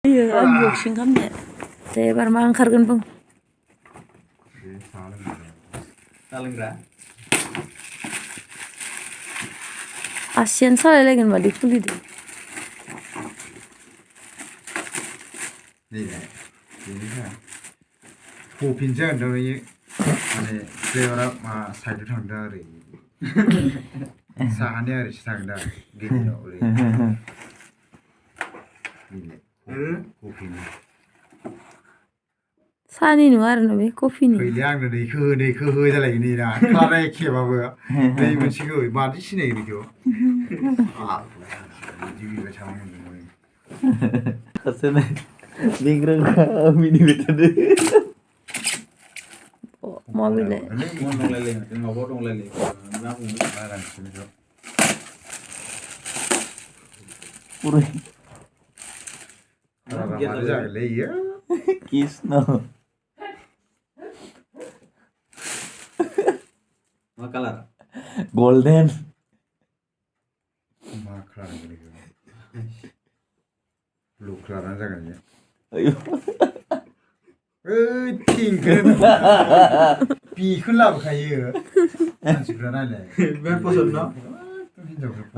Iya unboxing खालामनो दे एबार मा ओंखारगोन बुं साहा लोंग्रा आसियानो सालायलायगोन मादै खुलिदो नैलाय बेनिफ्राय बफिनसो होनदों बेयो माने फ्लेभारा मा साइडआव थांदों ओरै साहानि ओरैसो थांदों गेजेराव ओरै नैलाय कफिनि साहानि नङा आरोना बे कफिनि फैलै आंनो दैखो हो जालायगोन नै ना खारा एखेबाबो दै मोनसेखौ मादि सिनायो बेखौ बिदि बिबाय थानो मोनदोंमोन खासेनो बेग्रोंखा मिनिबाय माबेलाय मन दंलायलायो जोंनावबो दंलायलायो मा बुंनो बारांसो बेखौ पुरै मादि जागोनलै इयो कृष्ण मा कालार गोल्डन मा कालार गोलैगोन ब्लु कालारानो जागोन इयो आयौ ओइ थिंखोनो बेखौनो लाबोखायो मानसिफ्रा नायलाय बे पसन्द न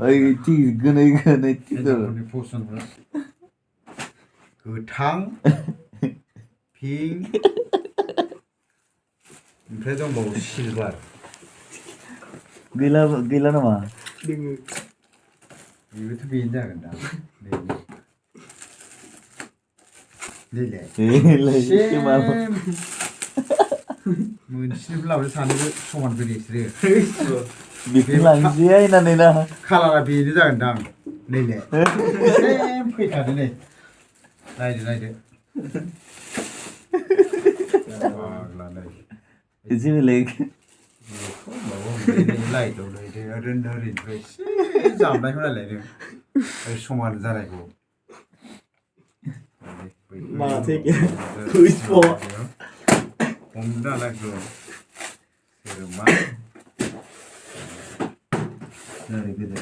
ओइ थि गोनै गोनै हिनजावफोरनि पसन्दफ्रा गोथां पिंक ओमफ्राय दंबावो सिलभार गैला नामा दोङो बेबोथ' बेनो जागोन दा नैलाय सेम मोनसेनिबो लाबोदो सानैबो समान फैदो बिसोरो बेखौ लांसै नायनानै ना कालारा बेनो जागोन दां नैलाय सेम फैखादो नै नायदो फाग्लानै एसे बेलेग लाइटआव ओरैनिफ्राय एसे जामनायखौ नायलाय नों समान जानायखौ माथो हमनो हालायखौ सोर मा ओरै गोदो